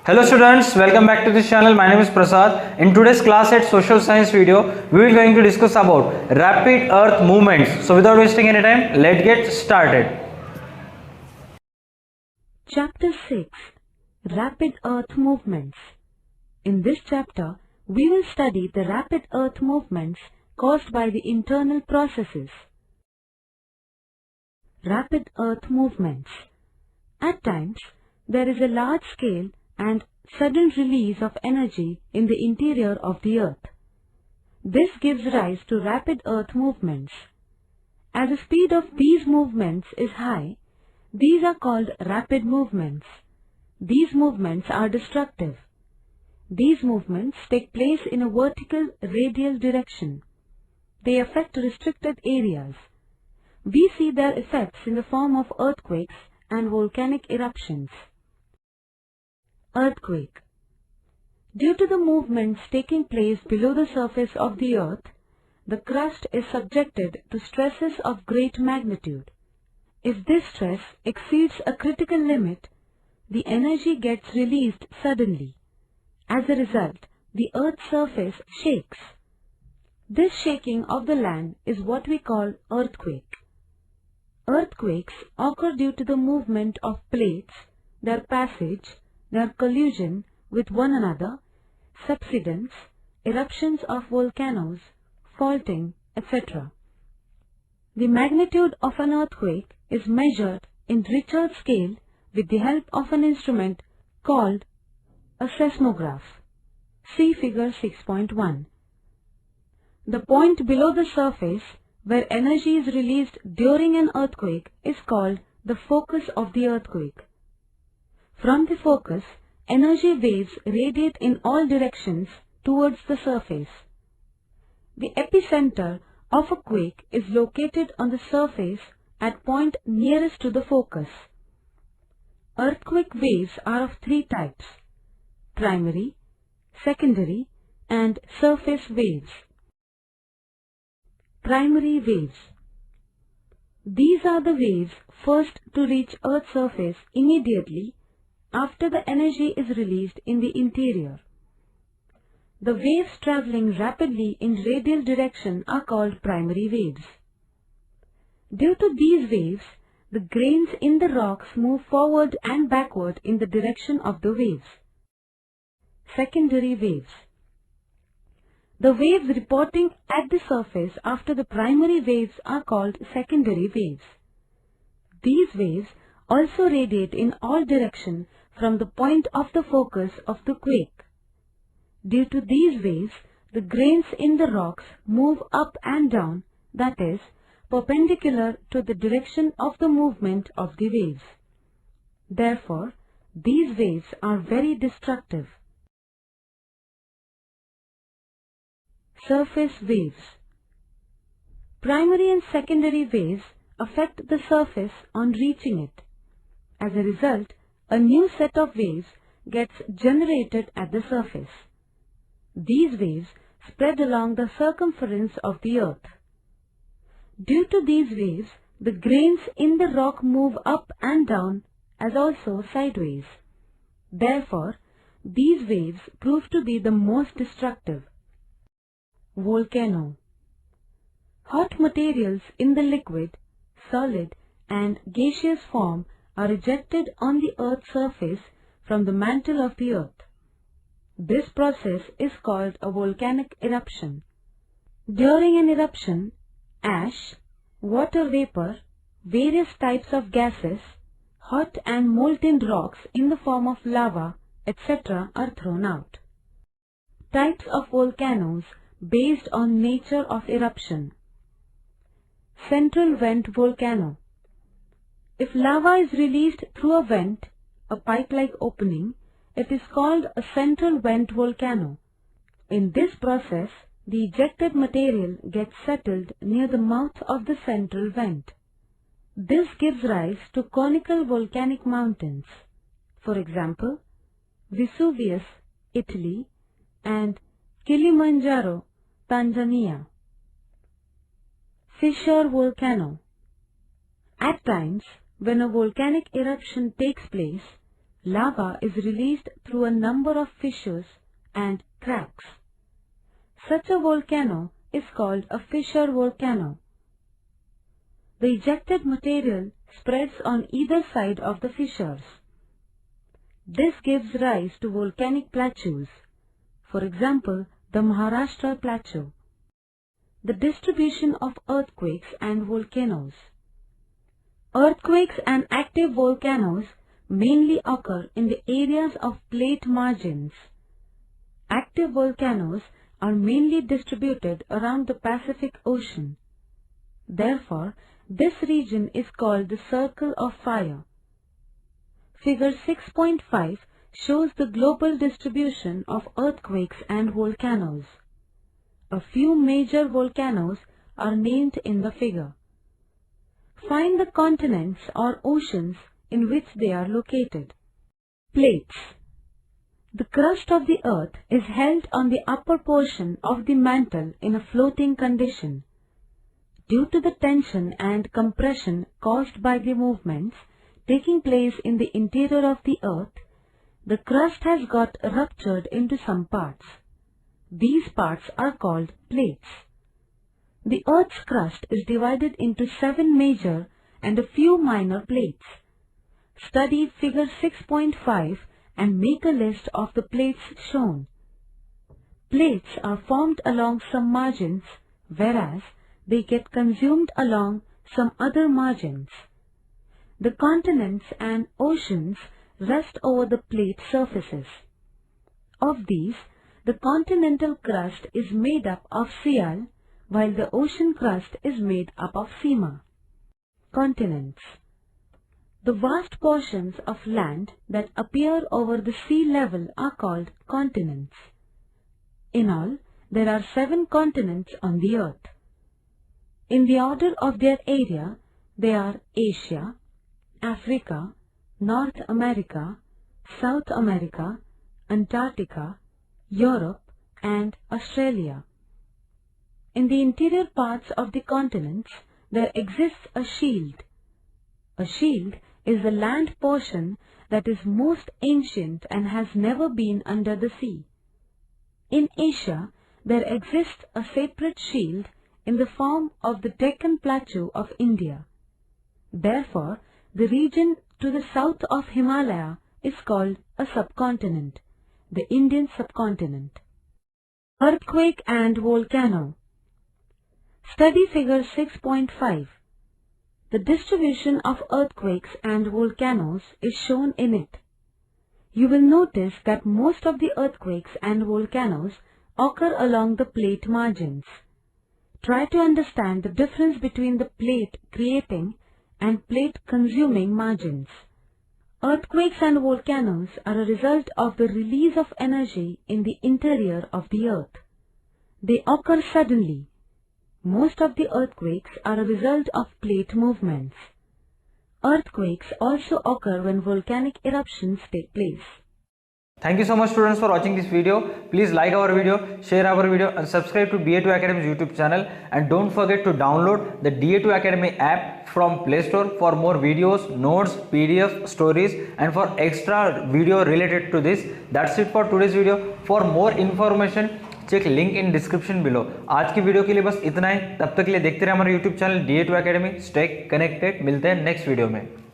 Hello students, welcome back to this channel. My name is Prasad. In today's class at social science video, we will going to discuss about rapid earth movements. So without wasting any time, let's get started. Chapter 6 Rapid Earth Movements. In this chapter, we will study the rapid earth movements caused by the internal processes. Rapid earth movements. At times, there is a large scale and sudden release of energy in the interior of the earth. This gives rise to rapid earth movements. As the speed of these movements is high, these are called rapid movements. These movements are destructive. These movements take place in a vertical radial direction. They affect restricted areas. We see their effects in the form of earthquakes and volcanic eruptions. Earthquake. Due to the movements taking place below the surface of the earth, the crust is subjected to stresses of great magnitude. If this stress exceeds a critical limit, the energy gets released suddenly. As a result, the earth's surface shakes. This shaking of the land is what we call earthquake. Earthquakes occur due to the movement of plates, their passage, their collision with one another, subsidence, eruptions of volcanoes, faulting, etc. The magnitude of an earthquake is measured in Richter scale with the help of an instrument called a seismograph. See figure 6.1. The point below the surface where energy is released during an earthquake is called the focus of the earthquake. From the focus, energy waves radiate in all directions towards the surface. The epicenter of a quake is located on the surface at point nearest to the focus. Earthquake waves are of three types: primary, secondary, and surface waves. Primary waves. These are the waves first to reach Earth's surface immediately after the energy is released in the interior. The waves traveling rapidly in radial direction are called primary waves. Due to these waves, the grains in the rocks move forward and backward in the direction of the waves. Secondary waves. The waves reporting at the surface after the primary waves are called secondary waves. These waves also radiate in all directions from the point of the focus of the quake. Due to these waves, the grains in the rocks move up and down, that is, perpendicular to the direction of the movement of the waves. Therefore, these waves are very destructive. Surface waves. Primary and secondary waves affect the surface on reaching it. As a result, a new set of waves gets generated at the surface. These waves spread along the circumference of the earth. Due to these waves, the grains in the rock move up and down as also sideways. Therefore, these waves prove to be the most destructive. Volcano. Hot materials in the liquid, solid, and gaseous form are ejected on the earth's surface from the mantle of the earth. This process is called a volcanic eruption. During an eruption, ash, water vapor, various types of gases, hot and molten rocks in the form of lava, etc. are thrown out. Types of volcanoes based on nature of eruption. Central vent volcano. If lava is released through a vent, a pipe-like opening, it is called a central vent volcano. In this process, the ejected material gets settled near the mouth of the central vent. This gives rise to conical volcanic mountains. For example, Vesuvius, Italy, and Kilimanjaro, Tanzania. Fissure volcano. At times, when a volcanic eruption takes place, lava is released through a number of fissures and cracks. Such a volcano is called a fissure volcano. The ejected material spreads on either side of the fissures. This gives rise to volcanic plateaus. For example, the Maharashtra Plateau. The distribution of earthquakes and volcanoes. Earthquakes and active volcanoes mainly occur in the areas of plate margins. Active volcanoes are mainly distributed around the Pacific Ocean. Therefore, this region is called the Circle of Fire. Figure 6.5 shows the global distribution of earthquakes and volcanoes. A few major volcanoes are named in the figure. Find the continents or oceans in which they are located. Plates. The crust of the earth is held on the upper portion of the mantle in a floating condition. Due to the tension and compression caused by the movements taking place in the interior of the earth, the crust has got ruptured into some parts. These parts are called plates. The earth's crust is divided into 7 major and a few minor plates. Study figure 6.5 and make a list of the plates shown. Plates are formed along some margins, whereas they get consumed along some other margins. The continents and oceans rest over the plate surfaces. Of these, the continental crust is made up of Sial, while the ocean crust is made up of Sima. Continents. The vast portions of land that appear over the sea level are called continents. In all, there are 7 continents on the earth. In the order of their area, they are Asia, Africa, North America, South America, Antarctica, Europe, and Australia. In the interior parts of the continents, there exists a shield. A shield is the land portion that is most ancient and has never been under the sea. In Asia, there exists a separate shield in the form of the Deccan Plateau of India. Therefore, the region to the south of Himalaya is called a subcontinent, the Indian subcontinent. Earthquake and volcano. Study figure 6.5. The distribution of earthquakes and volcanoes is shown in it. You will notice that most of the earthquakes and volcanoes occur along the plate margins. Try to understand the difference between the plate creating and plate consuming margins. Earthquakes and volcanoes are a result of the release of energy in the interior of the earth. They occur suddenly. Most of the earthquakes are a result of plate movements. Earthquakes also occur when volcanic eruptions take place. Thank you so much students for watching this video. Please like our video, share our video and subscribe to da2 Academy's YouTube channel, and don't forget to download the da2 Academy app from Play Store for more videos, notes, PDF, stories and for extra video related to this. That's it for today's video. For more information check link in description below. आज की video के लिए बस इतना ही। तब तक के लिए देखते रहे हमारे YouTube channel da2 Academy। Stay connected, मिलते हैं नेक्स्ट वीडियो में।